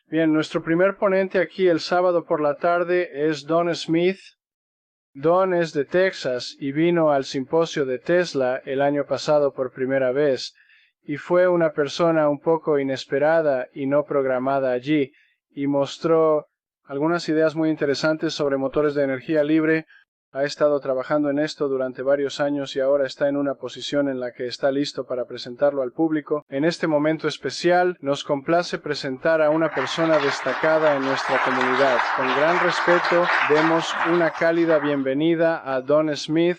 Bien, nuestro primer ponente aquí el sábado por la tarde es Don Smith. Don es de Texas y vino al simposio de Tesla el año pasado por primera vez, y fue una persona un poco inesperada y no programada allí, y mostró algunas ideas muy interesantes sobre motores de energía libre. Ha estado trabajando en esto durante varios años y ahora está en una posición en la que está listo para presentarlo al público. En este momento especial nos complace presentar a una persona destacada en nuestra comunidad. Con gran respeto, demos una cálida bienvenida a Don Smith.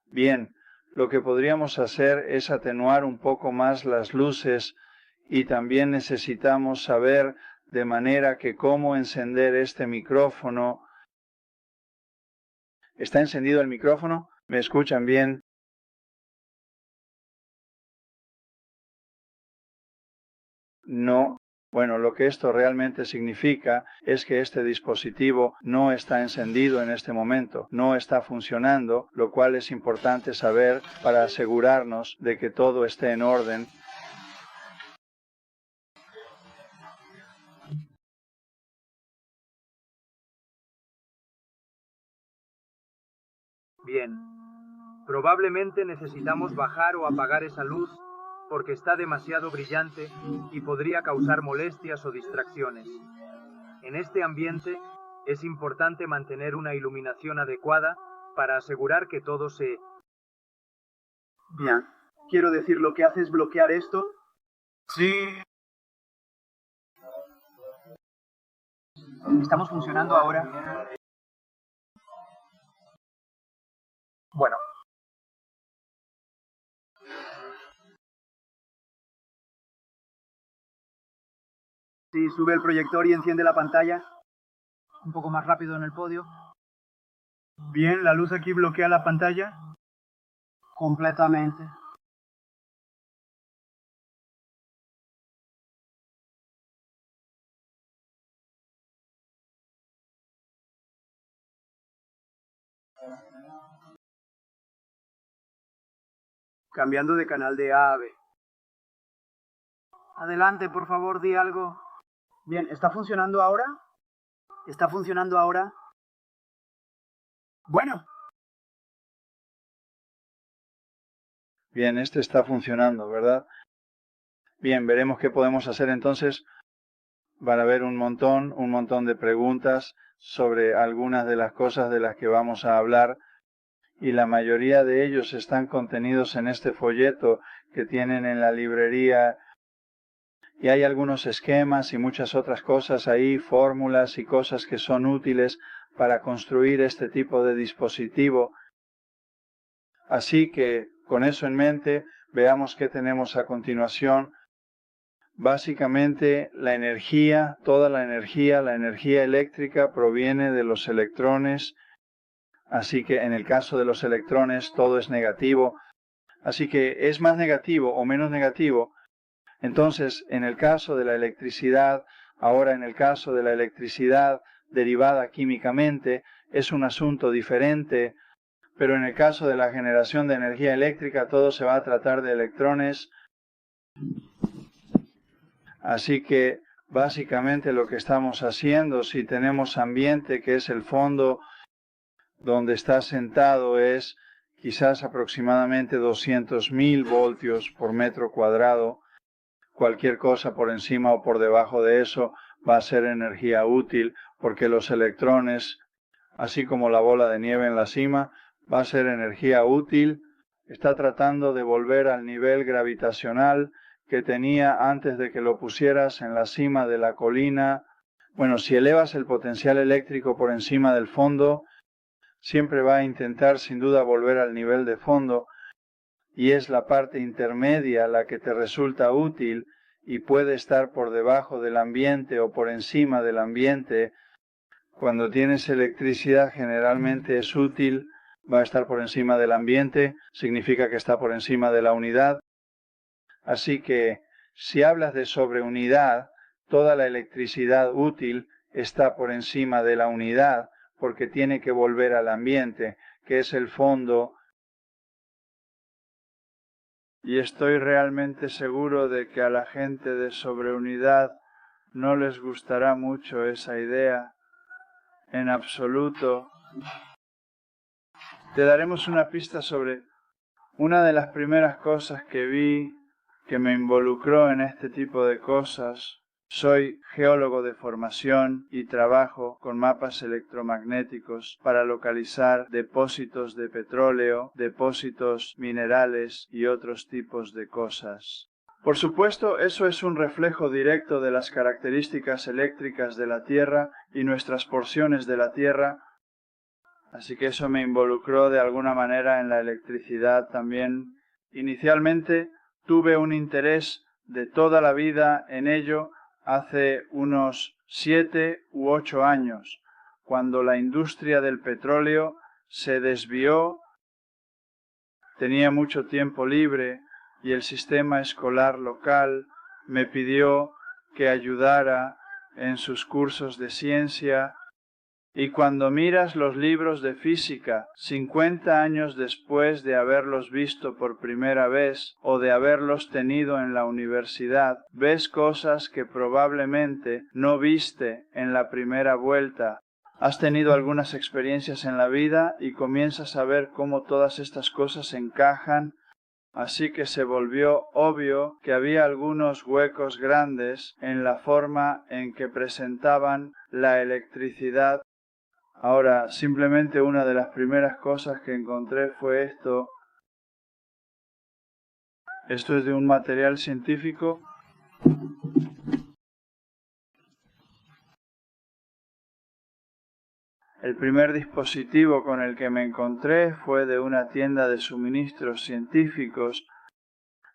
Bien, lo que podríamos hacer es atenuar un poco más las luces y también necesitamos saber de manera que cómo encender este micrófono. ¿Está encendido el micrófono? ¿Me escuchan bien? No. Bueno, lo que esto realmente significa es que este dispositivo no está encendido en este momento, no está funcionando, lo cual es importante saber para asegurarnos de que todo esté en orden. Bien, probablemente necesitamos bajar o apagar esa luz porque está demasiado brillante y podría causar molestias o distracciones. En este ambiente es importante mantener una iluminación adecuada para asegurar que todo se... Bien, quiero decir, lo que hace es bloquear esto. Sí. ¿Estamos funcionando ahora? Bueno. Sí, sube el proyector y enciende la pantalla. Un poco más rápido en el podio. Bien, ¿la luz aquí bloquea la pantalla? Completamente. Cambiando de canal de A a B. Adelante, por favor, di algo. Bien, ¿está funcionando ahora? ¿Está funcionando ahora? Bueno. Bien, este está funcionando, ¿verdad? Bien, veremos qué podemos hacer entonces. Van a haber un montón de preguntas sobre algunas de las cosas de las que vamos a hablar y la mayoría de ellos están contenidos en este folleto que tienen en la librería y hay algunos esquemas y muchas otras cosas ahí, fórmulas y cosas que son útiles para construir este tipo de dispositivo. Así que con eso en mente, veamos qué tenemos a continuación. Básicamente la energía, toda la energía eléctrica proviene de los electrones, así que en el caso de los electrones todo es negativo, así que es más negativo o menos negativo. Entonces, en el caso de la electricidad, ahora en el caso de la electricidad derivada químicamente, es un asunto diferente, pero en el caso de la generación de energía eléctrica todo se va a tratar de electrones. Así que básicamente lo que estamos haciendo, si tenemos ambiente, que es el fondo donde está sentado, es quizás aproximadamente 200.000 voltios por metro cuadrado. Cualquier cosa por encima o por debajo de eso va a ser energía útil, porque los electrones, así como la bola de nieve en la cima, va a ser energía útil. Está tratando de volver al nivel gravitacional que tenía antes de que lo pusieras en la cima de la colina. Bueno, si elevas el potencial eléctrico por encima del fondo, siempre va a intentar sin duda volver al nivel de fondo, y es la parte intermedia la que te resulta útil y puede estar por debajo del ambiente o por encima del ambiente. Cuando tienes electricidad generalmente es útil, va a estar por encima del ambiente, significa que está por encima de la unidad. Así que si hablas de sobreunidad, toda la electricidad útil está por encima de la unidad porque tiene que volver al ambiente, que es el fondo. Y estoy realmente seguro de que a la gente de sobreunidad no les gustará mucho esa idea, en absoluto. Te daremos una pista sobre una de las primeras cosas que vi que me involucró en este tipo de cosas. Soy geólogo de formación y trabajo con mapas electromagnéticos para localizar depósitos de petróleo, depósitos minerales y otros tipos de cosas. Por supuesto, eso es un reflejo directo de las características eléctricas de la Tierra y nuestras porciones de la Tierra, así que eso me involucró de alguna manera en la electricidad también. Inicialmente tuve un interés de toda la vida en ello hace unos 7 u 8 años, cuando la industria del petróleo se desvió, tenía mucho tiempo libre y el sistema escolar local me pidió que ayudara en sus cursos de ciencia. Y cuando miras los libros de física 50 años después de haberlos visto por primera vez o de haberlos tenido en la universidad, ves cosas que probablemente no viste en la primera vuelta. Has tenido algunas experiencias en la vida y comienzas a ver cómo todas estas cosas encajan. Así que se volvió obvio que había algunos huecos grandes en la forma en que presentaban la electricidad. Ahora, simplemente una de las primeras cosas que encontré fue esto. Esto es de un material científico. El primer dispositivo con el que me encontré fue de una tienda de suministros científicos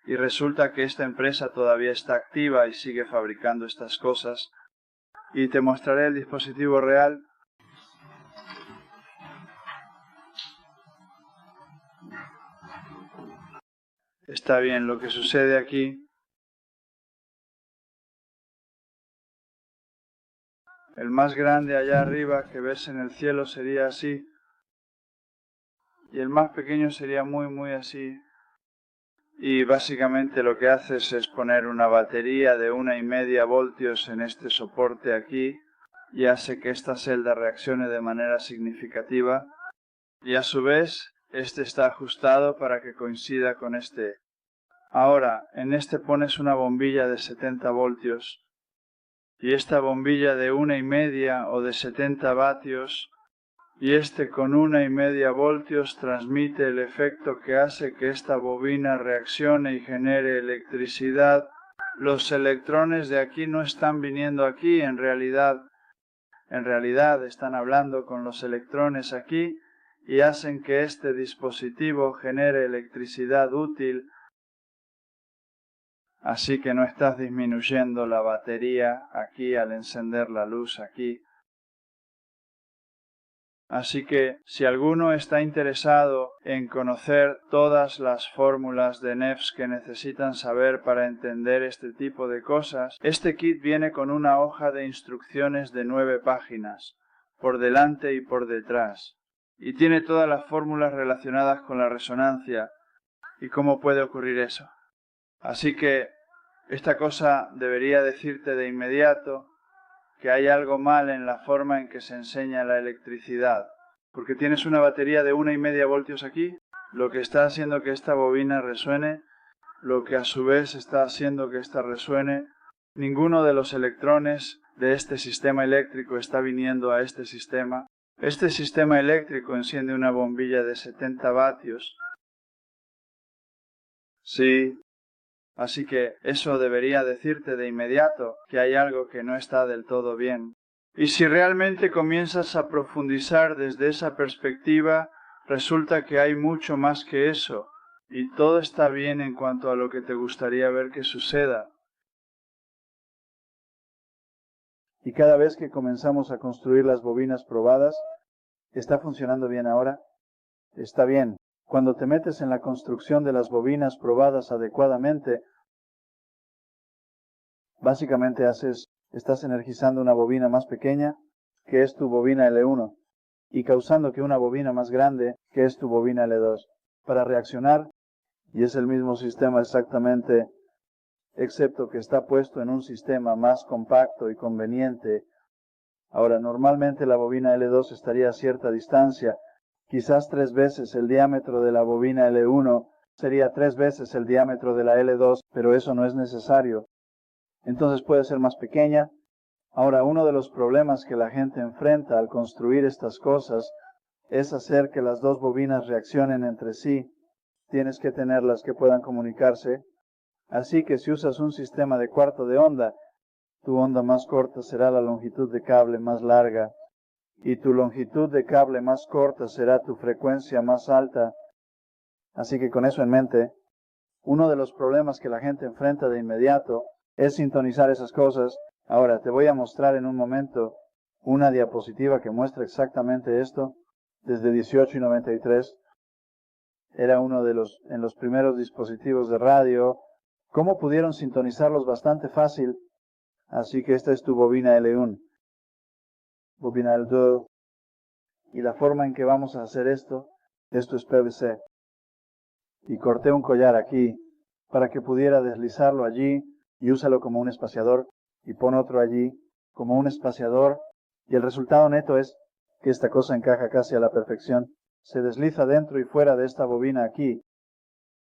y resulta que esta empresa todavía está activa y sigue fabricando estas cosas. Y te mostraré el dispositivo real. Está bien, lo que sucede aquí. El más grande allá arriba que ves en el cielo sería así. Y el más pequeño sería muy así. Y básicamente lo que haces es poner una batería de 1,5 voltios en este soporte aquí. Y hace que esta celda reaccione de manera significativa. Y a su vez, este está ajustado para que coincida con este. Ahora, en este pones una bombilla de 70 voltios. Y esta bombilla de 1,5 o de 70 vatios, y este con 1,5 voltios transmite el efecto que hace que esta bobina reaccione y genere electricidad. Los electrones de aquí no están viniendo aquí, en realidad están hablando con los electrones aquí y hacen que este dispositivo genere electricidad útil. Así que no estás disminuyendo la batería aquí al encender la luz aquí. Así que si alguno está interesado en conocer todas las fórmulas de NEFS que necesitan saber para entender este tipo de cosas, este kit viene con una hoja de instrucciones de 9 páginas, por delante y por detrás, y tiene todas las fórmulas relacionadas con la resonancia y cómo puede ocurrir eso. Así que esta cosa debería decirte de inmediato que hay algo mal en la forma en que se enseña la electricidad. Porque tienes una batería de 1,5 voltios aquí, lo que está haciendo que esta bobina resuene, lo que a su vez está haciendo que esta resuene. Ninguno de los electrones de este sistema eléctrico está viniendo a este sistema. Este sistema eléctrico enciende una bombilla de 70 vatios. Sí. Así que eso debería decirte de inmediato que hay algo que no está del todo bien. Y si realmente comienzas a profundizar desde esa perspectiva, resulta que hay mucho más que eso, y todo está bien en cuanto a lo que te gustaría ver que suceda. Y cada vez que comenzamos a construir las bobinas probadas, ¿está funcionando bien ahora? Está bien. Cuando te metes en la construcción de las bobinas probadas adecuadamente, básicamente estás energizando una bobina más pequeña, que es tu bobina L1, y causando que una bobina más grande, que es tu bobina L2, para reaccionar, y es el mismo sistema exactamente, excepto que está puesto en un sistema más compacto y conveniente. Ahora, normalmente la bobina L2 estaría a cierta distancia, quizás 3 veces el diámetro de la bobina L1, sería 3 veces el diámetro de la L2, pero eso no es necesario. Entonces puede ser más pequeña. Ahora, uno de los problemas que la gente enfrenta al construir estas cosas es hacer que las dos bobinas reaccionen entre sí. Tienes que tenerlas que puedan comunicarse. Así que si usas un sistema de cuarto de onda, tu onda más corta será la longitud de cable más larga, y tu longitud de cable más corta será tu frecuencia más alta. Así que con eso en mente, uno de los problemas que la gente enfrenta de inmediato es sintonizar esas cosas. Ahora te voy a mostrar en un momento una diapositiva que muestra exactamente esto. Desde 18 y 93 era uno de en los primeros dispositivos de radio. ¿Cómo pudieron sintonizarlos? Bastante fácil. Así que esta es tu bobina L1, bobina L2, y la forma en que vamos a hacer esto es PVC. Y corté un collar aquí para que pudiera deslizarlo allí y úsalo como un espaciador, y pon otro allí como un espaciador, y el resultado neto es que esta cosa encaja casi a la perfección. Se desliza dentro y fuera de esta bobina aquí.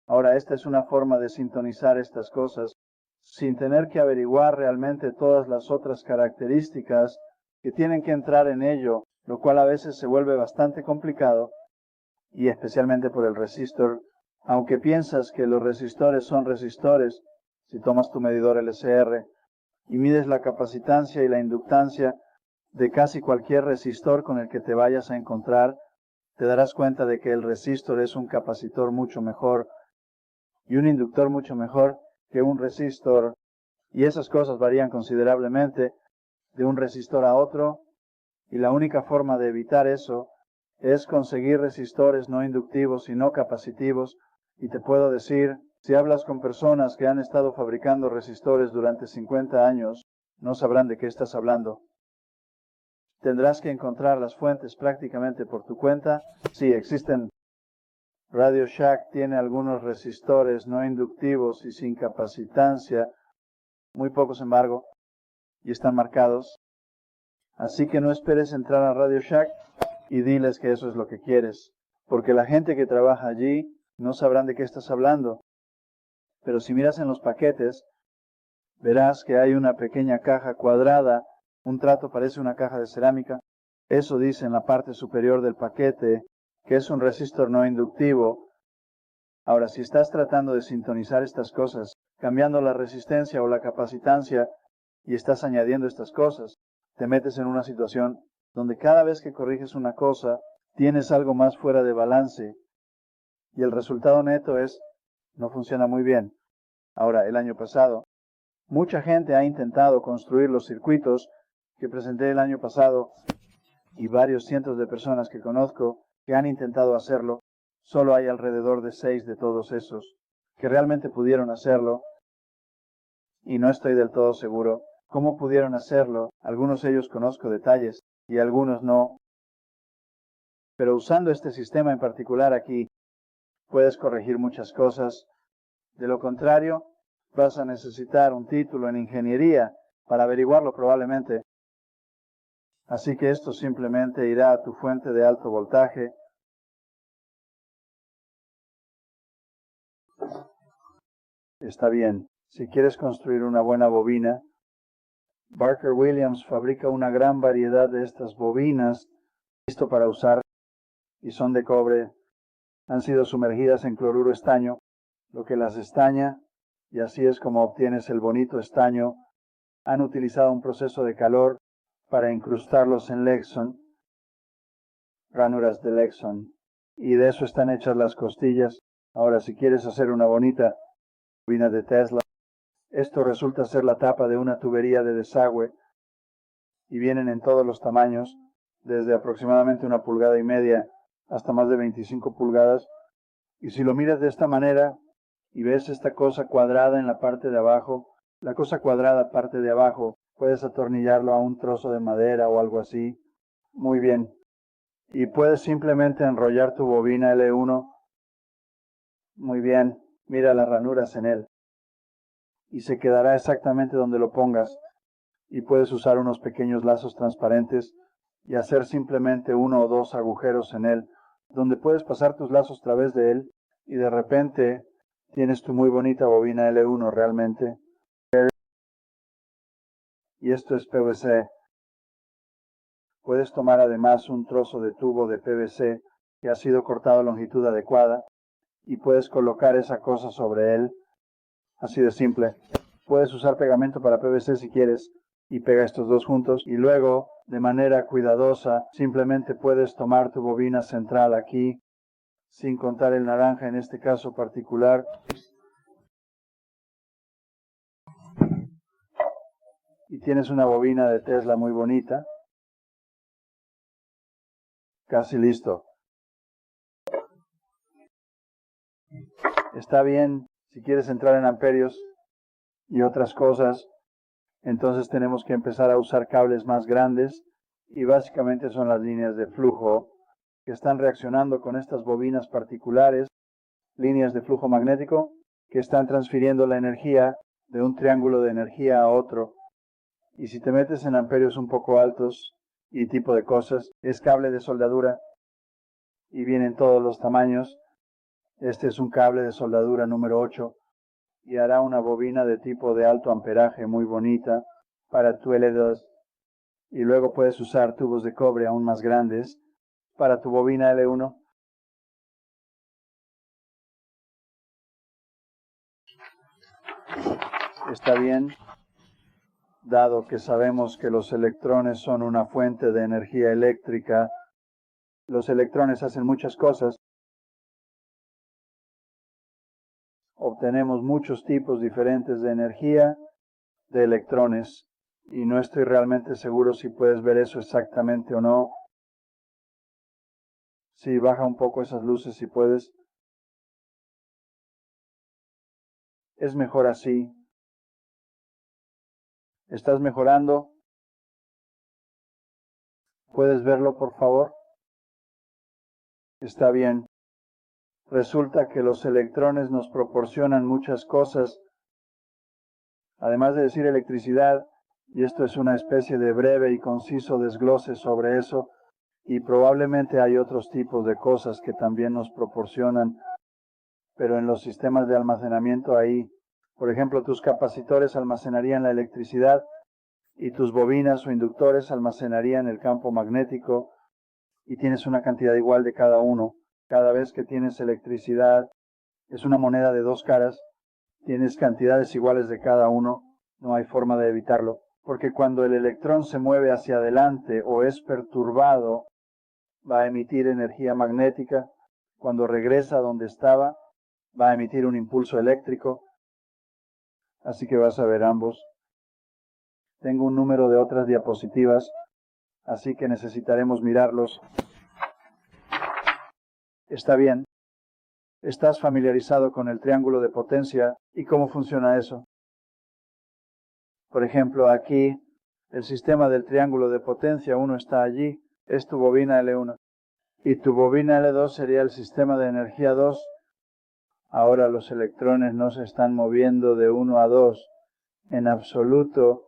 Ahora, esta es una forma de sintonizar estas cosas sin tener que averiguar realmente todas las otras características que tienen que entrar en ello, lo cual a veces se vuelve bastante complicado, y especialmente por el resistor. Aunque piensas que los resistores son resistores, si tomas tu medidor LCR y mides la capacitancia y la inductancia de casi cualquier resistor con el que te vayas a encontrar, te darás cuenta de que el resistor es un capacitor mucho mejor y un inductor mucho mejor que un resistor, y esas cosas varían considerablemente de un resistor a otro, y la única forma de evitar eso es conseguir resistores no inductivos y no capacitivos. Y te puedo decir, si hablas con personas que han estado fabricando resistores durante 50 años, no sabrán de qué estás hablando. Tendrás que encontrar las fuentes prácticamente por tu cuenta. Sí, existen. Radio Shack tiene algunos resistores no inductivos y sin capacitancia, muy pocos embargo, y están marcados. Así que no esperes entrar a Radio Shack y diles que eso es lo que quieres, porque la gente que trabaja allí no sabrán de qué estás hablando. Pero si miras en los paquetes, verás que hay una pequeña caja cuadrada, un trato parece una caja de cerámica. Eso dice en la parte superior del paquete que es un resistor no inductivo. Ahora, si estás tratando de sintonizar estas cosas, cambiando la resistencia o la capacitancia, y estás añadiendo estas cosas, te metes en una situación donde cada vez que corriges una cosa, tienes algo más fuera de balance, y el resultado neto no funciona muy bien. Ahora, el año pasado, mucha gente ha intentado construir los circuitos que presenté el año pasado, y varios cientos de personas que conozco que han intentado hacerlo. Solo hay alrededor de 6 de todos esos que realmente pudieron hacerlo, y no estoy del todo seguro cómo pudieron hacerlo. Algunos de ellos conozco detalles y algunos no. Pero usando este sistema en particular aquí, puedes corregir muchas cosas. De lo contrario, vas a necesitar un título en ingeniería para averiguarlo probablemente. Así que esto simplemente irá a tu fuente de alto voltaje. Está bien. Si quieres construir una buena bobina, Barker Williams fabrica una gran variedad de estas bobinas, listo para usar, y son de cobre. Han sido sumergidas en cloruro estaño, lo que las estaña, y así es como obtienes el bonito estaño. Han utilizado un proceso de calor para incrustarlos en Lexon, ranuras de Lexon, y de eso están hechas las costillas. Ahora, si quieres hacer una bonita bobina de Tesla, esto resulta ser la tapa de una tubería de desagüe, y vienen en todos los tamaños, desde aproximadamente 1,5 pulgadas hasta más de 25 pulgadas. Y si lo miras de esta manera y ves esta cosa cuadrada en la parte de abajo, La cosa cuadrada parte de abajo, puedes atornillarlo a un trozo de madera o algo así. Muy bien. Y puedes simplemente enrollar tu bobina L1. Muy bien. Mira las ranuras en él. Y se quedará exactamente donde lo pongas. Y puedes usar unos pequeños lazos transparentes y hacer simplemente 1 o 2 agujeros en él, donde puedes pasar tus lazos a través de él y de repente tienes tu muy bonita bobina L1 realmente. Y esto es PVC. Puedes tomar además un trozo de tubo de PVC que ha sido cortado a longitud adecuada y puedes colocar esa cosa sobre él, así de simple. Puedes usar pegamento para PVC si quieres y pega estos dos juntos y luego, de manera cuidadosa, simplemente puedes tomar tu bobina central aquí, sin contar el naranja en este caso particular. Y tienes una bobina de Tesla muy bonita. Casi listo. Está bien, si quieres entrar en amperios y otras cosas, entonces tenemos que empezar a usar cables más grandes y básicamente son las líneas de flujo que están reaccionando con estas bobinas particulares, líneas de flujo magnético que están transfiriendo la energía de un triángulo de energía a otro. Y si te metes en amperios un poco altos y tipo de cosas, es cable de soldadura y vienen todos los tamaños. Este es un cable de soldadura número 8 y hará una bobina de tipo de alto amperaje muy bonita para tu L2. Y luego puedes usar tubos de cobre aún más grandes para tu bobina L1. Está bien, dado que sabemos que los electrones son una fuente de energía eléctrica. Los electrones hacen muchas cosas. Obtenemos muchos tipos diferentes de energía de electrones y no estoy realmente seguro si puedes ver eso exactamente o no. Sí, baja un poco esas luces si puedes. Es mejor así. ¿Estás mejorando? ¿Puedes verlo, por favor? Está bien. Resulta que los electrones nos proporcionan muchas cosas, además de decir electricidad, y esto es una especie de breve y conciso desglose sobre eso, y probablemente hay otros tipos de cosas que también nos proporcionan, pero en los sistemas de almacenamiento ahí, por ejemplo, tus capacitores almacenarían la electricidad y tus bobinas o inductores almacenarían el campo magnético y tienes una cantidad igual de cada uno. Cada vez que tienes electricidad, es una moneda de dos caras, tienes cantidades iguales de cada uno, no hay forma de evitarlo, porque cuando el electrón se mueve hacia adelante o es perturbado, va a emitir energía magnética, cuando regresa a donde estaba, va a emitir un impulso eléctrico, así que vas a ver ambos. Tengo un número de otras diapositivas, así que necesitaremos mirarlos. Está bien. ¿Estás familiarizado con el triángulo de potencia y cómo funciona eso? Por ejemplo, aquí, el sistema del triángulo de potencia 1 está allí, es tu bobina L1. Y tu bobina L2 sería el sistema de energía 2. Ahora los electrones no se están moviendo de 1 a 2 en absoluto.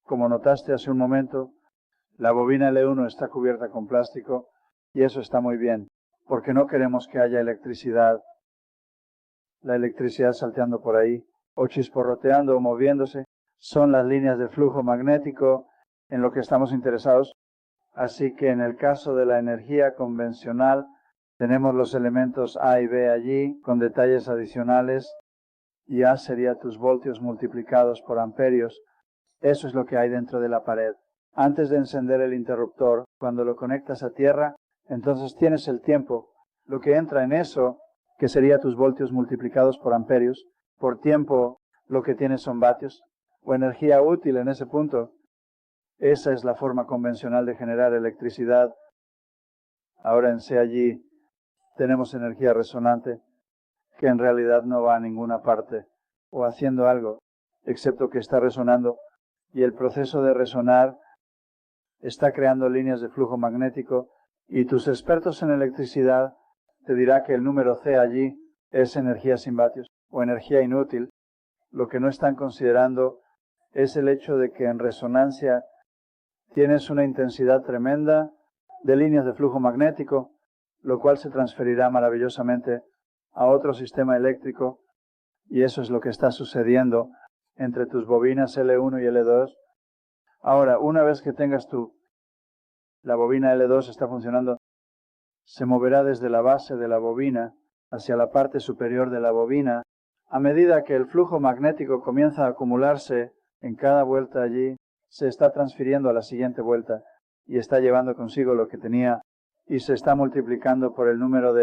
Como notaste hace un momento, la bobina L1 está cubierta con plástico y eso está muy bien, porque no queremos que haya electricidad. La electricidad salteando por ahí, o chisporroteando o moviéndose, son las líneas de flujo magnético en lo que estamos interesados. Así que en el caso de la energía convencional, tenemos los elementos A y B allí, con detalles adicionales, y A sería tus voltios multiplicados por amperios. Eso es lo que hay dentro de la pared. Antes de encender el interruptor, cuando lo conectas a tierra, entonces tienes el tiempo. Lo que entra en eso, que sería tus voltios multiplicados por amperios, por tiempo lo que tienes son vatios, o energía útil en ese punto. Esa es la forma convencional de generar electricidad. Ahora en C allí tenemos energía resonante, que en realidad no va a ninguna parte, o haciendo algo. excepto que está resonando, y el proceso de resonar está creando líneas de flujo magnético, y tus expertos en electricidad te dirá que el número C allí es energía sin vatios o energía inútil. Lo que no están considerando es el hecho de que en resonancia tienes una intensidad tremenda de líneas de flujo magnético, lo cual se transferirá maravillosamente a otro sistema eléctrico, y eso es lo que está sucediendo entre tus bobinas L1 y L2. Ahora, una vez que tengas la bobina L2 está funcionando, se moverá desde la base de la bobina hacia la parte superior de la bobina. A medida que el flujo magnético comienza a acumularse en cada vuelta allí, se está transfiriendo a la siguiente vuelta y está llevando consigo lo que tenía y se está multiplicando por el número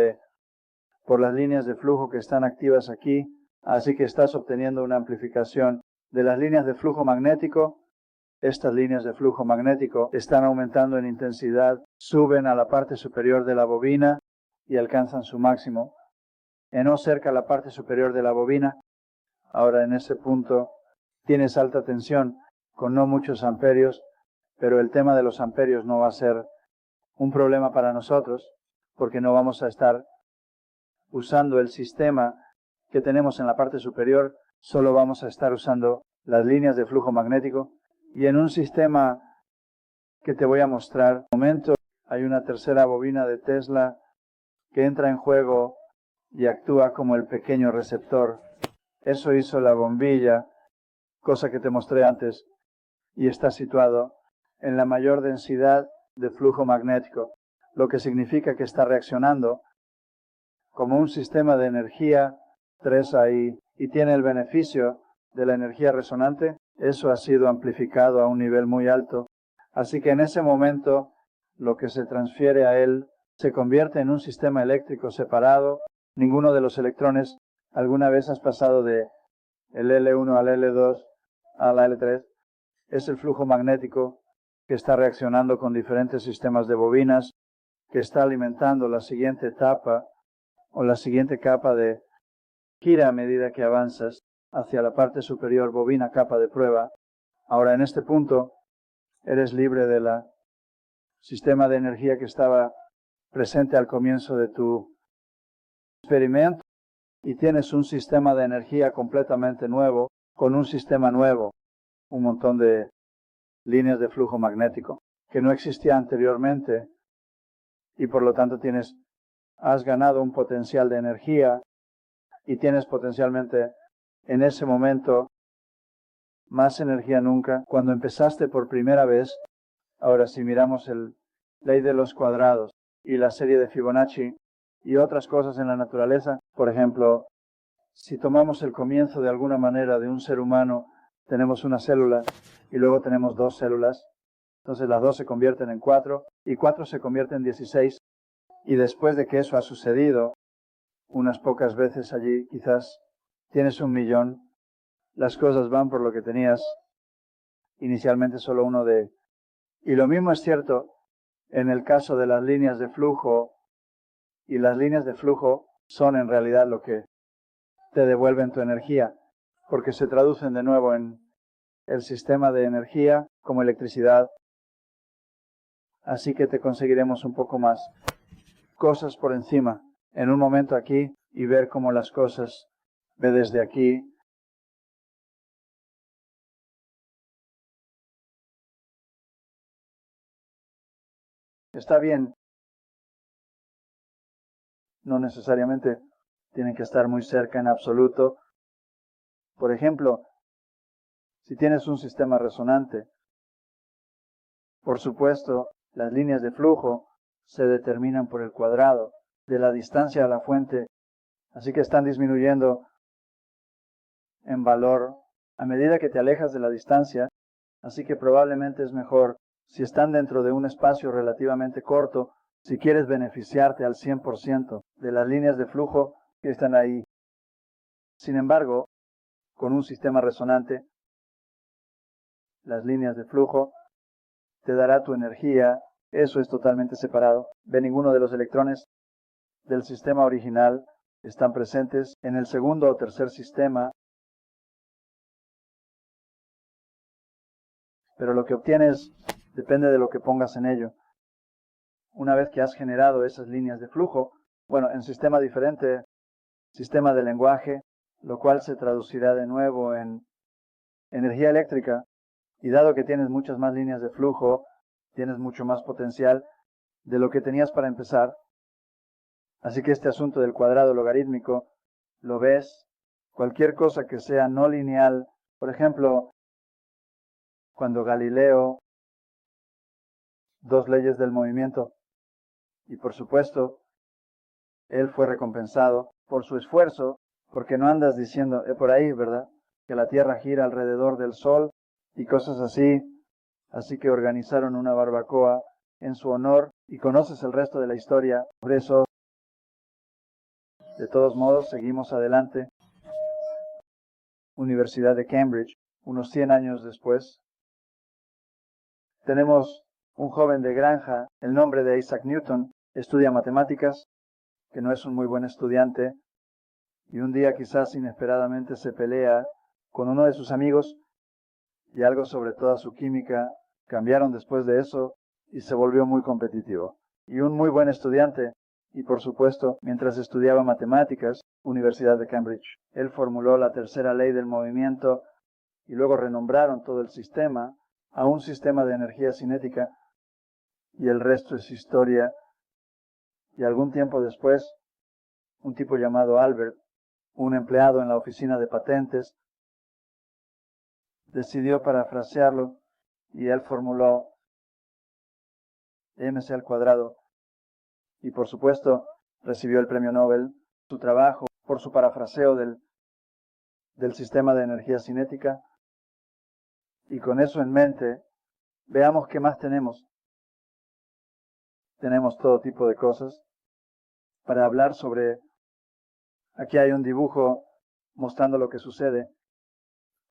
por las líneas de flujo que están activas aquí, así que estás obteniendo una amplificación de las líneas de flujo magnético. Estas líneas de flujo magnético están aumentando en intensidad, suben a la parte superior de la bobina y alcanzan su máximo. En O cerca a la parte superior de la bobina, ahora en ese punto tienes alta tensión con no muchos amperios, pero el tema de los amperios no va a ser un problema para nosotros, porque no vamos a estar usando el sistema que tenemos en la parte superior, solo vamos a estar usando las líneas de flujo magnético. Y en un sistema que te voy a mostrar en un momento, hay una tercera bobina de Tesla que entra en juego y actúa como el pequeño receptor. Eso hizo la bombilla, cosa que te mostré antes, y está situado en la mayor densidad de flujo magnético, lo que significa que está reaccionando como un sistema de energía 3 ahí y tiene el beneficio de la energía resonante. Eso ha sido amplificado a un nivel muy alto, así que en ese momento lo que se transfiere a él se convierte en un sistema eléctrico separado. Ninguno de los electrones, alguna vez has pasado de el L1 al L2 a la L3, es el flujo magnético que está reaccionando con diferentes sistemas de bobinas, que está alimentando la siguiente etapa o la siguiente capa de gira a medida que avanzas hacia la parte superior, bobina, capa de prueba. Ahora en este punto eres libre de la sistema de energía que estaba presente al comienzo de tu experimento y tienes un sistema de energía completamente nuevo, con un sistema nuevo, un montón de líneas de flujo magnético que no existía anteriormente, y por lo tanto has ganado un potencial de energía y tienes potencialmente en ese momento más energía nunca. Cuando empezaste por primera vez, ahora si miramos ley de los cuadrados y la serie de Fibonacci y otras cosas en la naturaleza, por ejemplo, si tomamos el comienzo de alguna manera de un ser humano, tenemos una célula y luego tenemos 2 células, entonces las 2 se convierten en 4 y 4 se convierten en 16, y después de que eso ha sucedido unas pocas veces allí, quizás tienes 1.000.000, las cosas van por lo que tenías inicialmente solo uno de. Y lo mismo es cierto en el caso de las líneas de flujo, y las líneas de flujo son en realidad lo que te devuelven tu energía, porque se traducen de nuevo en el sistema de energía como electricidad. Así que te conseguiremos un poco más cosas por encima en un momento aquí y ver cómo las cosas ve desde aquí. Está bien, no necesariamente tienen que estar muy cerca en absoluto. Por ejemplo, si tienes un sistema resonante, por supuesto, las líneas de flujo se determinan por el cuadrado de la distancia a la fuente, así que están disminuyendo en valor a medida que te alejas de la distancia, así que probablemente es mejor, si están dentro de un espacio relativamente corto, si quieres beneficiarte al 100% de las líneas de flujo que están ahí. Sin embargo, con un sistema resonante, las líneas de flujo te dará tu energía, eso es totalmente separado. Ve, ninguno de los electrones del sistema original están presentes en el segundo o tercer sistema pero lo que obtienes depende de lo que pongas en ello. Una vez que has generado esas líneas de flujo, bueno, en sistema diferente, sistema de lenguaje, lo cual se traducirá de nuevo en energía eléctrica, y dado que tienes muchas más líneas de flujo, tienes mucho más potencial de lo que tenías para empezar. Así que este asunto del cuadrado logarítmico, lo ves, cualquier cosa que sea no lineal, por ejemplo, cuando Galileo, dos leyes del movimiento, y por supuesto, él fue recompensado por su esfuerzo, porque no andas diciendo, por ahí, ¿verdad?, que la Tierra gira alrededor del Sol y cosas así. Así que organizaron una barbacoa en su honor y conoces el resto de la historia. Por eso, de todos modos, seguimos adelante. Universidad de Cambridge, unos 100 años después. Tenemos un joven de granja, el nombre de Isaac Newton, estudia matemáticas, que no es un muy buen estudiante, y un día quizás inesperadamente se pelea con uno de sus amigos, y algo sobre toda su química cambiaron después de eso, y se volvió muy competitivo. Y un muy buen estudiante, y por supuesto, mientras estudiaba matemáticas, Universidad de Cambridge, él formuló la tercera ley del movimiento, y luego renombraron todo el sistema a un sistema de energía cinética, y el resto es historia. Y algún tiempo después, un tipo llamado Albert, un empleado en la oficina de patentes, decidió parafrasearlo, y él formuló mc al cuadrado, y por supuesto recibió el premio Nobel, su trabajo, por su parafraseo del sistema de energía cinética. Y con eso en mente, veamos qué más tenemos. Tenemos todo tipo de cosas. Para hablar sobre, aquí hay un dibujo mostrando lo que sucede,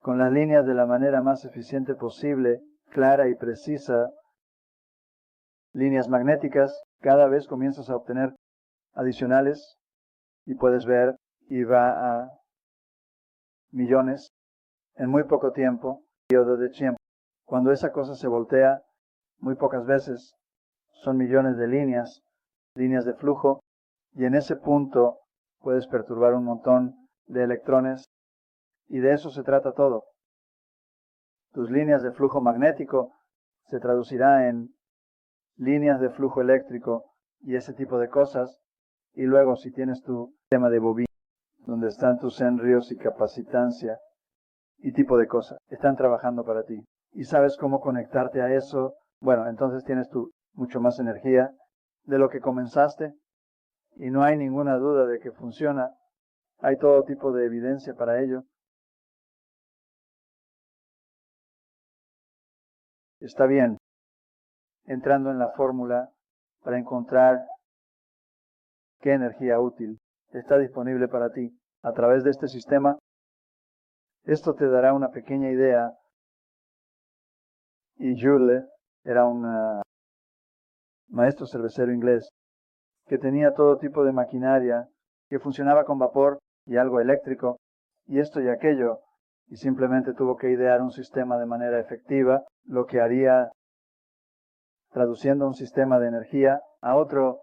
con las líneas de la manera más eficiente posible, clara y precisa, líneas magnéticas, cada vez comienzas a obtener adicionales, y puedes ver, y va a millones, en muy poco tiempo, periodo de tiempo. Cuando esa cosa se voltea, muy pocas veces, son millones de líneas de flujo, y en ese punto puedes perturbar un montón de electrones, y de eso se trata todo. Tus líneas de flujo magnético se traducirá en líneas de flujo eléctrico y ese tipo de cosas, y luego si tienes tu sistema de bobina, donde están tus enríos y capacitancia y tipo de cosas, están trabajando para ti. Y sabes cómo conectarte a eso, bueno, entonces tienes tú mucho más energía de lo que comenzaste, y no hay ninguna duda de que funciona. Hay todo tipo de evidencia para ello. Está bien, entrando en la fórmula para encontrar qué energía útil está disponible para ti a través de este sistema. Esto te dará una pequeña idea. Y Joule era un maestro cervecero inglés que tenía todo tipo de maquinaria que funcionaba con vapor y algo eléctrico y esto y aquello, y simplemente tuvo que idear un sistema de manera efectiva, lo que haría traduciendo un sistema de energía a otro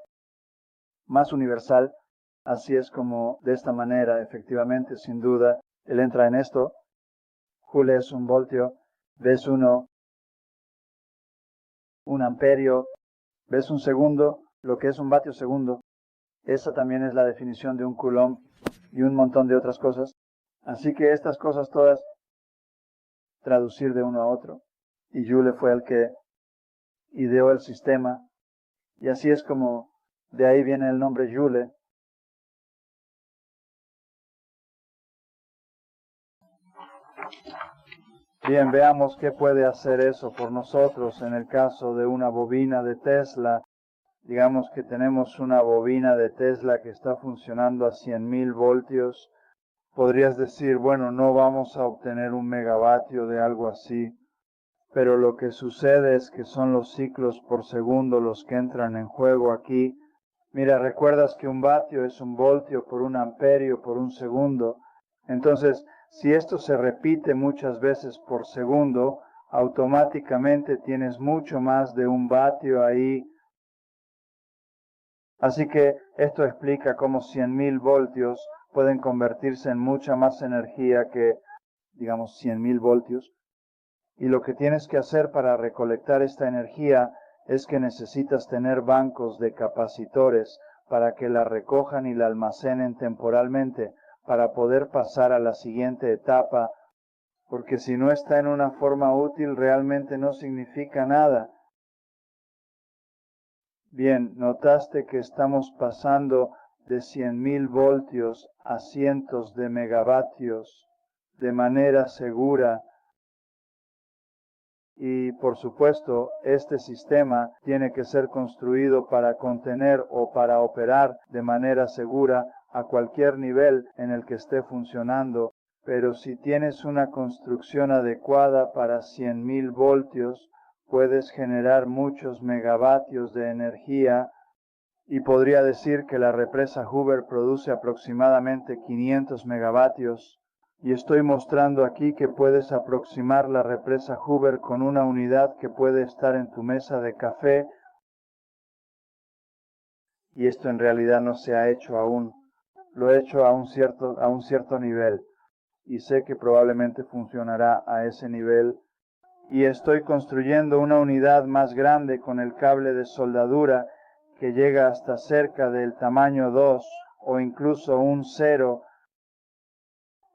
más universal. Así es como de esta manera, efectivamente, sin duda, él entra en esto. Joule es un voltio, ves un amperio, ves un segundo, lo que es un vatio segundo. Esa también es la definición de un coulomb y un montón de otras cosas. Así que estas cosas todas, traducir de uno a otro. Y Joule fue el que ideó el sistema. Y así es como de ahí viene el nombre Joule. Bien, veamos qué puede hacer eso por nosotros en el caso de una bobina de Tesla. Digamos que tenemos una bobina de Tesla que está funcionando a 100.000 voltios. Podrías decir, bueno, no vamos a obtener un megavatio de algo así. Pero lo que sucede es que son los ciclos por segundo los que entran en juego aquí. Mira, recuerdas que un vatio es un voltio por un amperio por un segundo. Entonces, si esto se repite muchas veces por segundo, automáticamente tienes mucho más de 1 vatio ahí. Así que esto explica cómo 100.000 voltios pueden convertirse en mucha más energía que, digamos, 100.000 voltios. Y lo que tienes que hacer para recolectar esta energía es que necesitas tener bancos de capacitores para que la recojan y la almacenen temporalmente para poder pasar a la siguiente etapa, porque si no está en una forma útil realmente no significa nada. Bien, notaste que estamos pasando de 100.000 voltios a cientos de megavatios de manera segura. Y por supuesto, este sistema tiene que ser construido para contener o para operar de manera segura a cualquier nivel en el que esté funcionando. Pero si tienes una construcción adecuada para 100.000 voltios, puedes generar muchos megavatios de energía. Y podría decir que la represa Hoover produce aproximadamente 500 megavatios. Y estoy mostrando aquí que puedes aproximar la represa Hoover con una unidad que puede estar en tu mesa de café. Y esto en realidad no se ha hecho aún. Lo he hecho a un cierto nivel. Y sé que probablemente funcionará a ese nivel. Y estoy construyendo una unidad más grande con el cable de soldadura que llega hasta cerca del tamaño 2 o incluso un 0.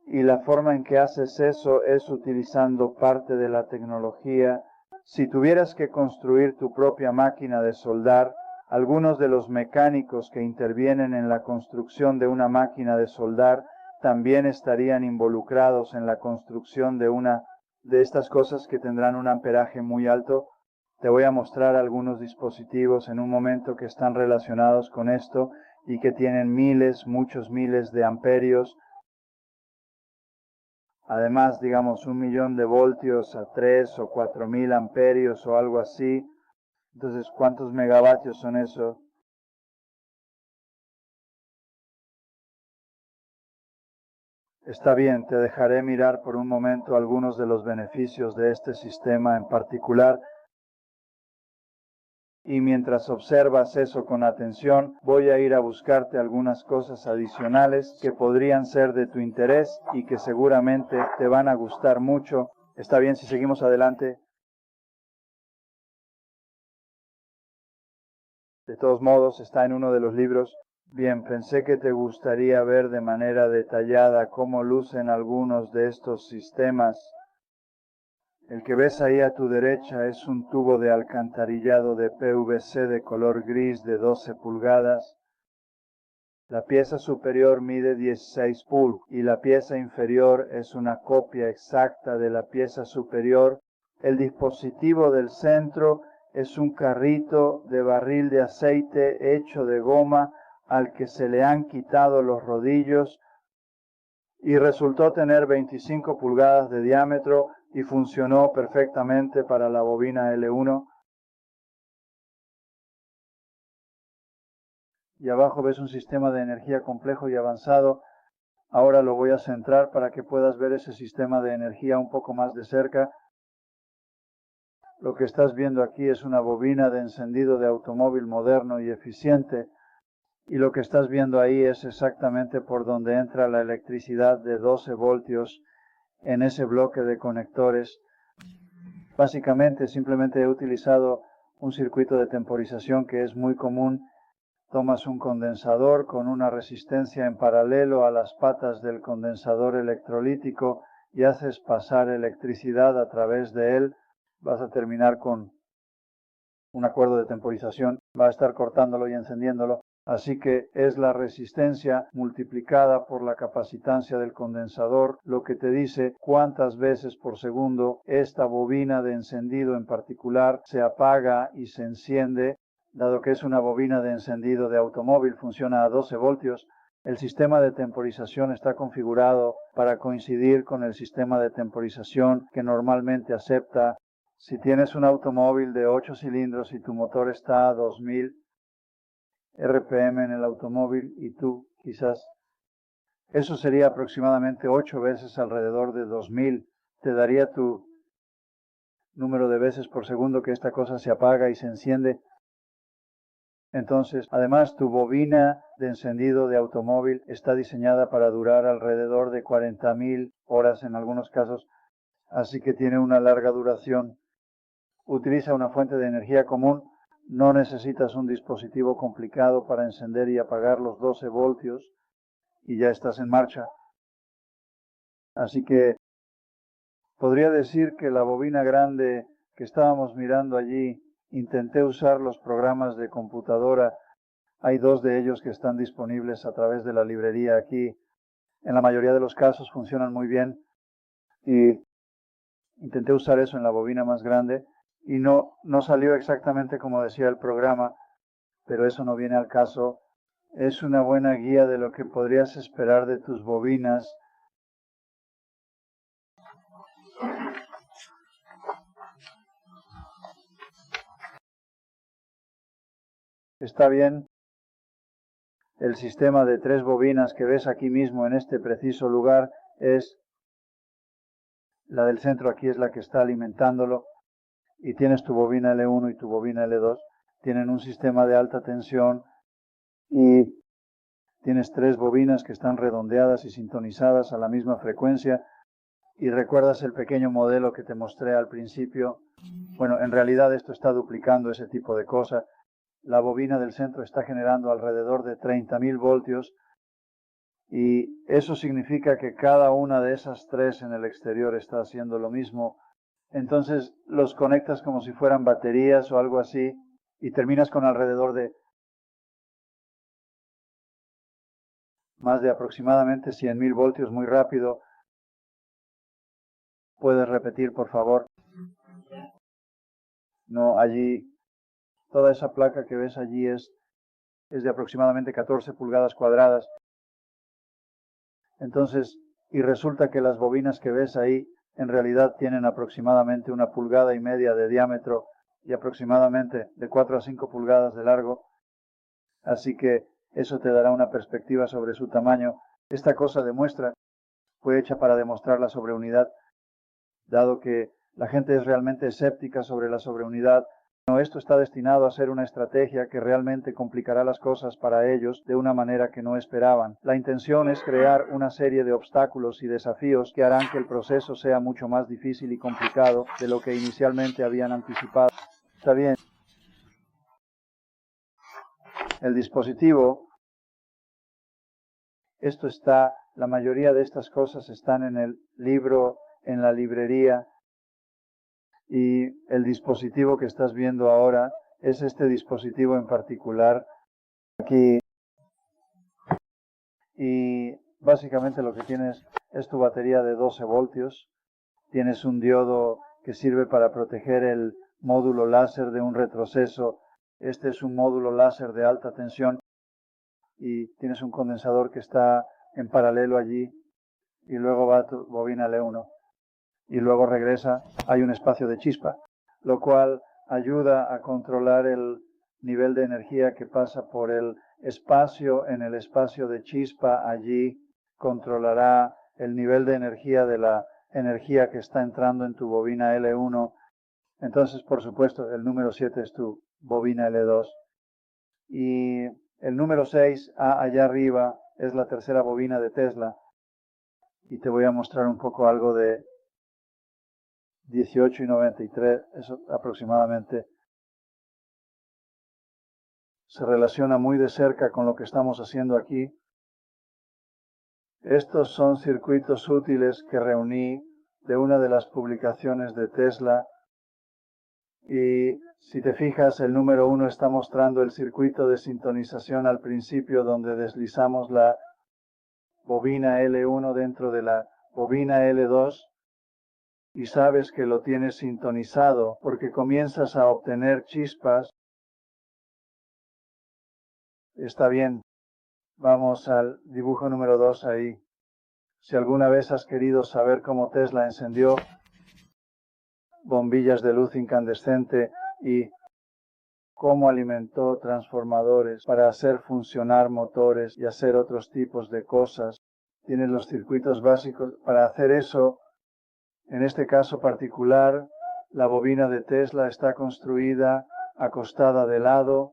Y la forma en que haces eso es utilizando parte de la tecnología. Si tuvieras que construir tu propia máquina de soldar, algunos de los mecánicos que intervienen en la construcción de una máquina de soldar también estarían involucrados en la construcción de una de estas cosas que tendrán un amperaje muy alto. Te voy a mostrar algunos dispositivos en un momento que están relacionados con esto y que tienen muchos miles de amperios. Además, digamos, 1.000.000 de voltios a 3 o 4.000 amperios o algo así. Entonces, ¿cuántos megavatios son eso? Está bien, te dejaré mirar por un momento algunos de los beneficios de este sistema en particular. Y mientras observas eso con atención, voy a ir a buscarte algunas cosas adicionales que podrían ser de tu interés y que seguramente te van a gustar mucho. ¿Está bien si seguimos adelante? De todos modos, está en uno de los libros. Bien, pensé que te gustaría ver de manera detallada cómo lucen algunos de estos sistemas. El que ves ahí a tu derecha es un tubo de alcantarillado de PVC de color gris de 12 pulgadas. La pieza superior mide 16 pulgadas y la pieza inferior es una copia exacta de la pieza superior. El dispositivo del centro es un carrito de barril de aceite hecho de goma al que se le han quitado los rodillos y resultó tener 25 pulgadas de diámetro y funcionó perfectamente para la bobina L1. Y abajo ves un sistema de energía complejo y avanzado. Ahora lo voy a centrar para que puedas ver ese sistema de energía un poco más de cerca. Lo que estás viendo aquí es una bobina de encendido de automóvil moderno y eficiente. Y lo que estás viendo ahí es exactamente por donde entra la electricidad de 12 voltios en ese bloque de conectores. Básicamente simplemente he utilizado un circuito de temporización que es muy común. Tomas un condensador con una resistencia en paralelo a las patas del condensador electrolítico y haces pasar electricidad a través de él. Vas a terminar con un acuerdo de temporización. Va a estar cortándolo y encendiéndolo. Así que es la resistencia multiplicada por la capacitancia del condensador lo que te dice cuántas veces por segundo esta bobina de encendido en particular se apaga y se enciende. Dado que es una bobina de encendido de automóvil, funciona a 12 voltios. El sistema de temporización está configurado para coincidir con el sistema de temporización que normalmente acepta. Si tienes un automóvil de 8 cilindros y tu motor está a 2000 RPM en el automóvil y tú quizás, eso sería aproximadamente 8 veces alrededor de 2000. Te daría tu número de veces por segundo que esta cosa se apaga y se enciende. Entonces, además, tu bobina de encendido de automóvil está diseñada para durar alrededor de 40.000 horas en algunos casos, así que tiene una larga duración. Utiliza una fuente de energía común, no necesitas un dispositivo complicado para encender y apagar los 12 voltios y ya estás en marcha. Así que podría decir que la bobina grande que estábamos mirando allí, intenté usar los programas de computadora. Hay 2 de ellos que están disponibles a través de la librería aquí. En la mayoría de los casos funcionan muy bien y intenté usar eso en la bobina más grande y no salió exactamente como decía el programa, pero eso no viene al caso. Es una buena guía de lo que podrías esperar de tus bobinas. Está bien. El sistema de 3 bobinas que ves aquí mismo en este preciso lugar es la del centro, aquí es la que está alimentándolo, y tienes tu bobina L1 y tu bobina L2. Tienen un sistema de alta tensión y tienes 3 bobinas que están redondeadas y sintonizadas a la misma frecuencia. Y recuerdas el pequeño modelo que te mostré al principio. Bueno, en realidad esto está duplicando ese tipo de cosa. La bobina del centro está generando alrededor de 30.000 voltios y eso significa que cada una de esas 3 en el exterior está haciendo lo mismo. Entonces los conectas como si fueran baterías o algo así y terminas con alrededor de más de aproximadamente 100.000 voltios muy rápido. ¿Puedes repetir, por favor? No, allí, toda esa placa que ves allí es de aproximadamente 14 pulgadas cuadradas. Entonces, y resulta que las bobinas que ves ahí en realidad tienen aproximadamente 1,5 pulgadas de diámetro y aproximadamente de 4 a 5 pulgadas de largo. Así que eso te dará una perspectiva sobre su tamaño. Esta cosa fue hecha para demostrar la sobreunidad, dado que la gente es realmente escéptica sobre la sobreunidad. Esto está destinado a ser una estrategia que realmente complicará las cosas para ellos de una manera que no esperaban. La intención es crear una serie de obstáculos y desafíos que harán que el proceso sea mucho más difícil y complicado de lo que inicialmente habían anticipado. Está bien. El dispositivo, la mayoría de estas cosas están en el libro, en la librería. Y el dispositivo que estás viendo ahora es este dispositivo en particular aquí. Y básicamente lo que tienes es tu batería de 12 voltios. Tienes un diodo que sirve para proteger el módulo láser de un retroceso. Este es un módulo láser de alta tensión. Y tienes un condensador que está en paralelo allí. Y luego va tu bobina L1. Y luego regresa, hay un espacio de chispa, lo cual ayuda a controlar el nivel de energía que pasa por el espacio. En el espacio de chispa allí controlará el nivel de energía de la energía que está entrando en tu bobina L1. Entonces, por supuesto, el número 7 es tu bobina L2. Y el número 6, allá arriba, es la tercera bobina de Tesla. Y te voy a mostrar un poco algo de 18 y 93, eso aproximadamente, se relaciona muy de cerca con lo que estamos haciendo aquí. Estos son circuitos útiles que reuní de una de las publicaciones de Tesla. Y si te fijas, el número 1 está mostrando el circuito de sintonización al principio, donde deslizamos la bobina L1 dentro de la bobina L2. Y sabes que lo tienes sintonizado porque comienzas a obtener chispas. Está bien. Vamos al dibujo número 2 ahí. Si alguna vez has querido saber cómo Tesla encendió bombillas de luz incandescente y cómo alimentó transformadores para hacer funcionar motores y hacer otros tipos de cosas, tienes los circuitos básicos para hacer eso. En este caso particular, La bobina de Tesla está construida acostada de lado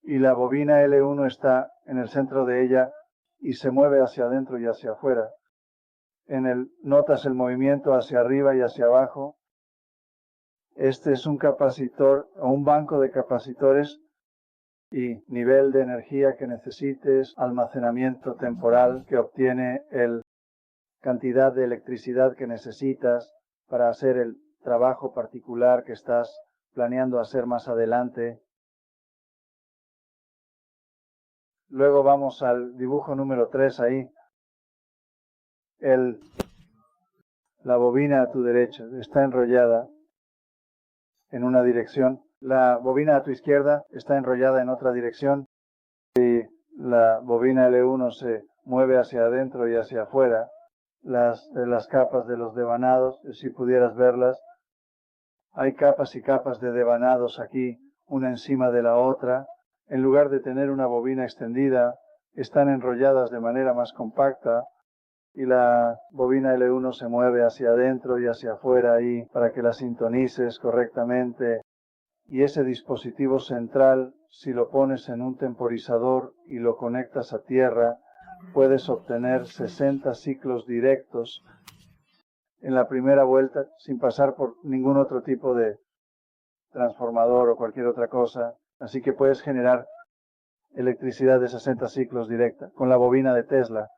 y la bobina L1 está en el centro de ella y se mueve hacia adentro y hacia afuera. Notas el movimiento hacia arriba y hacia abajo. Este es un capacitor o un banco de capacitores y nivel de energía que necesites, almacenamiento temporal que obtiene cantidad de electricidad que necesitas para hacer el trabajo particular que estás planeando hacer más adelante. Luego vamos al dibujo número 3 ahí. La bobina a tu derecha está enrollada en una dirección. La bobina a tu izquierda está enrollada en otra dirección. Y la bobina L1 se mueve hacia adentro y hacia afuera. Las capas de los devanados, si pudieras verlas. Hay capas y capas de devanados aquí, una encima de la otra. En lugar de tener una bobina extendida, están enrolladas de manera más compacta y la bobina L1 se mueve hacia adentro y hacia afuera ahí para que la sintonices correctamente. Y ese dispositivo central, si lo pones en un temporizador y lo conectas a tierra, puedes obtener 60 ciclos directos en la primera vuelta sin pasar por ningún otro tipo de transformador o cualquier otra cosa. Así que puedes generar electricidad de 60 ciclos directa con la bobina de Tesla.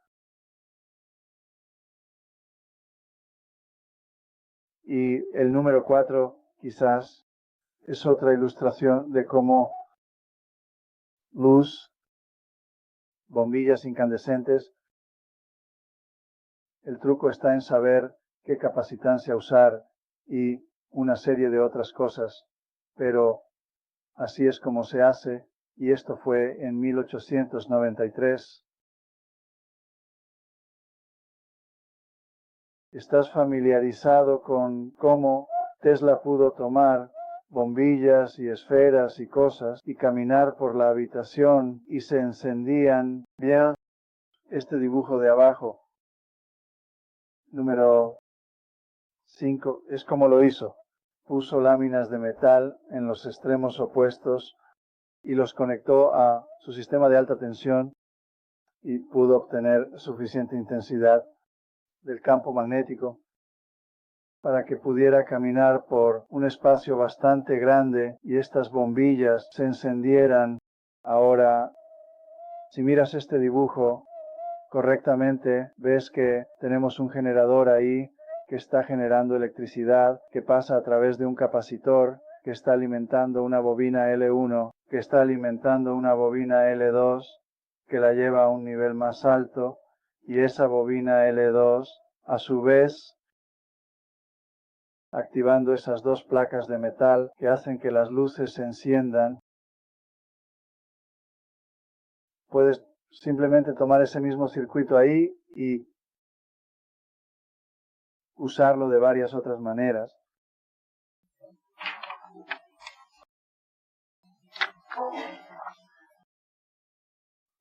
Y el número 4 quizás es otra ilustración de cómo luz, bombillas incandescentes. El truco está en saber qué capacitancia usar y una serie de otras cosas, pero así es como se hace, y esto fue en 1893. ¿Estás familiarizado con cómo Tesla pudo tomar bombillas y esferas y cosas y caminar por la habitación y se encendían? Bien, este dibujo de abajo, número 5, es como lo hizo. Puso láminas de metal en los extremos opuestos y los conectó a su sistema de alta tensión y pudo obtener suficiente intensidad del campo magnético para que pudiera caminar por un espacio bastante grande y estas bombillas se encendieran. Ahora, si miras este dibujo correctamente, ves que tenemos un generador ahí que está generando electricidad, que pasa a través de un capacitor, que está alimentando una bobina L1, que está alimentando una bobina L2, que la lleva a un nivel más alto, y esa bobina L2, a su vez, activando esas dos placas de metal que hacen que las luces se enciendan. Puedes simplemente tomar ese mismo circuito ahí y usarlo de varias otras maneras.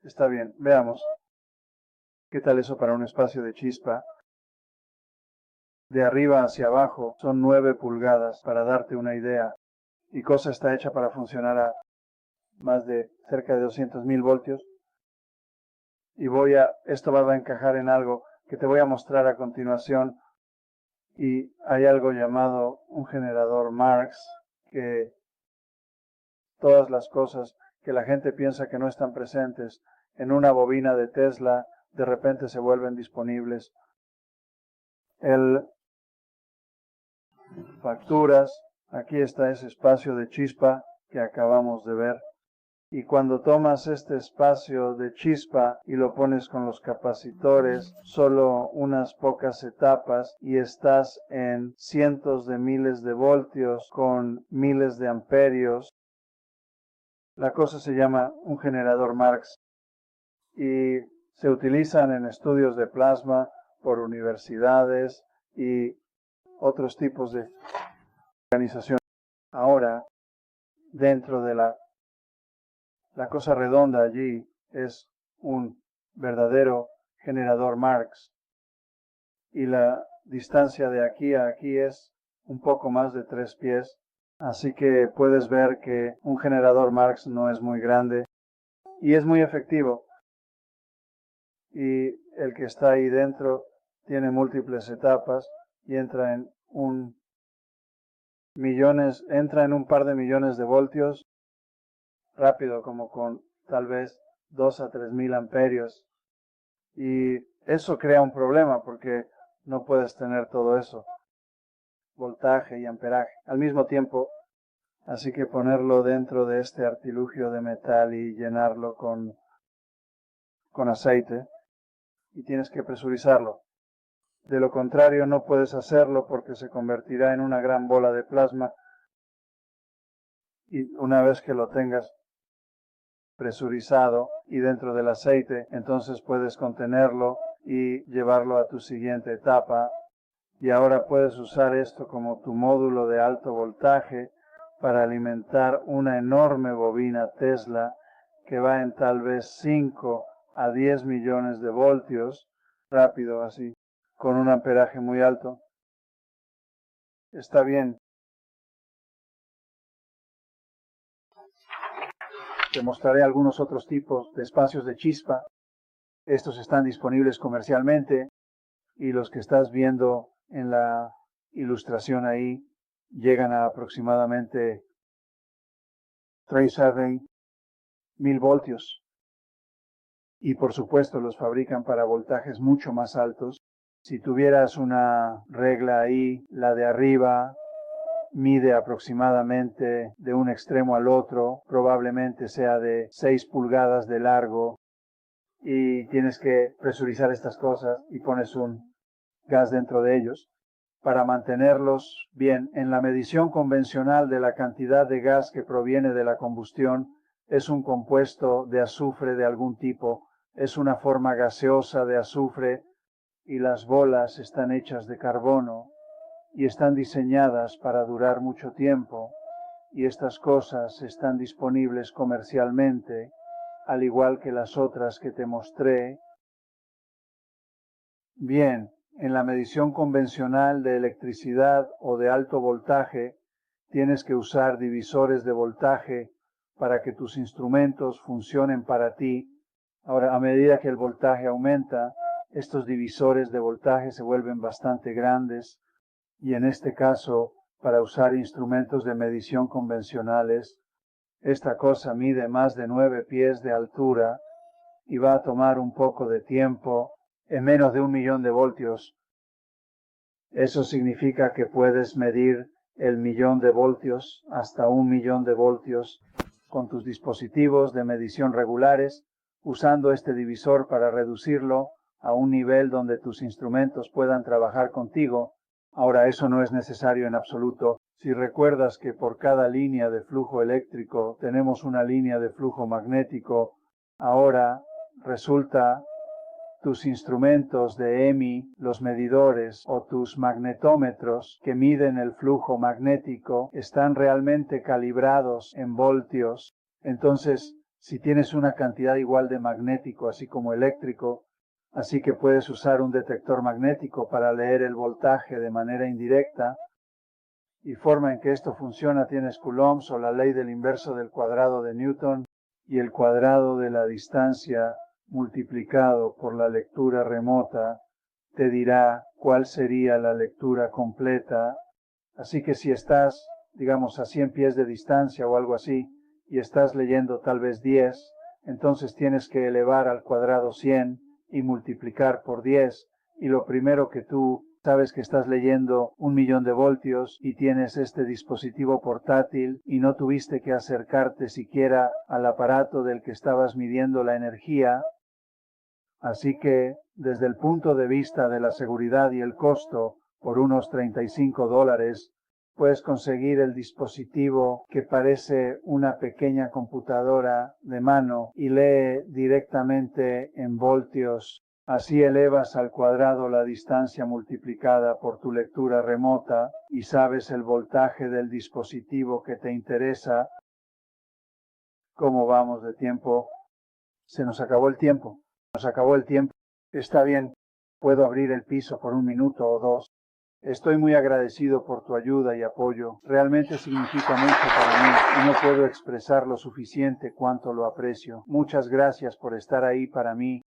Está bien, veamos. ¿Qué tal eso para un espacio de chispa? De arriba hacia abajo son 9 pulgadas, para darte una idea. Y cosa está hecha para funcionar a más de cerca de 200.000 voltios. Y esto va a encajar en algo que te voy a mostrar a continuación. Y hay algo llamado un generador Marx, que todas las cosas que la gente piensa que no están presentes en una bobina de Tesla, de repente se vuelven disponibles. Facturas, aquí está ese espacio de chispa que acabamos de ver. Y cuando tomas este espacio de chispa y lo pones con los capacitores, solo unas pocas etapas y estás en cientos de miles de voltios con miles de amperios. La cosa se llama un generador Marx y se utilizan en estudios de plasma por universidades y otros tipos de organizaciones. Ahora, dentro de la cosa redonda allí es un verdadero generador Marx y la distancia de aquí a aquí es un poco más de 3 pies. Así que puedes ver que un generador Marx no es muy grande y es muy efectivo. Y el que está ahí dentro tiene múltiples etapas y entra en un par de millones de voltios rápido, como con tal vez 2 a 3 mil amperios. Y eso crea un problema porque no puedes tener todo eso, voltaje y amperaje, al mismo tiempo. Así que ponerlo dentro de este artilugio de metal y llenarlo con aceite, y tienes que presurizarlo. De lo contrario no puedes hacerlo porque se convertirá en una gran bola de plasma, y una vez que lo tengas presurizado y dentro del aceite, entonces puedes contenerlo y llevarlo a tu siguiente etapa. Y ahora puedes usar esto como tu módulo de alto voltaje para alimentar una enorme bobina Tesla que va en tal vez 5 a 10 millones de voltios, rápido así, con un amperaje muy alto. Está bien. Te mostraré algunos otros tipos de espacios de chispa. Estos están disponibles comercialmente y los que estás viendo en la ilustración ahí llegan a aproximadamente 37.000 voltios. Y por supuesto los fabrican para voltajes mucho más altos. Si tuvieras una regla ahí, la de arriba mide aproximadamente de un extremo al otro, probablemente sea de 6 pulgadas de largo, y tienes que presurizar estas cosas y pones un gas dentro de ellos para mantenerlos bien. En la medición convencional de la cantidad de gas que proviene de la combustión, es un compuesto de azufre de algún tipo, es una forma gaseosa de azufre, y las bolas están hechas de carbono y están diseñadas para durar mucho tiempo, y estas cosas están disponibles comercialmente, al igual que las otras que te mostré. Bien, en la medición convencional de electricidad o de alto voltaje, tienes que usar divisores de voltaje para que tus instrumentos funcionen para ti. Ahora, a medida que el voltaje aumenta, estos divisores de voltaje se vuelven bastante grandes, y en este caso, para usar instrumentos de medición convencionales, esta cosa mide más de 9 pies de altura y va a tomar un poco de tiempo en menos de 1 millón de voltios. Eso significa que puedes medir el millón de voltios hasta 1 millón de voltios con tus dispositivos de medición regulares, usando este divisor para reducirlo a un nivel donde tus instrumentos puedan trabajar contigo. Ahora, eso no es necesario en absoluto. Si recuerdas que por cada línea de flujo eléctrico tenemos una línea de flujo magnético, ahora resulta tus instrumentos de EMI, los medidores o tus magnetómetros que miden el flujo magnético, están realmente calibrados en voltios. Entonces, si tienes una cantidad igual de magnético así como eléctrico, así que puedes usar un detector magnético para leer el voltaje de manera indirecta, y forma en que esto funciona tienes coulombs o la ley del inverso del cuadrado de Newton, y el cuadrado de la distancia multiplicado por la lectura remota te dirá cuál sería la lectura completa. Así que si estás, digamos, a 100 pies de distancia o algo así, y estás leyendo tal vez 10, entonces tienes que elevar al cuadrado 100 y multiplicar por 10, y lo primero que tú sabes que estás leyendo 1 millón de voltios y tienes este dispositivo portátil y no tuviste que acercarte siquiera al aparato del que estabas midiendo la energía. Así que, desde el punto de vista de la seguridad y el costo, por unos $35, puedes conseguir el dispositivo que parece una pequeña computadora de mano y lee directamente en voltios. Así elevas al cuadrado la distancia multiplicada por tu lectura remota y sabes el voltaje del dispositivo que te interesa. ¿Cómo vamos de tiempo? Se nos acabó el tiempo. Nos acabó el tiempo. Está bien, puedo abrir el piso por 1 minuto o 2. Estoy muy agradecido por tu ayuda y apoyo. Realmente significa mucho para mí y no puedo expresar lo suficiente cuánto lo aprecio. Muchas gracias por estar ahí para mí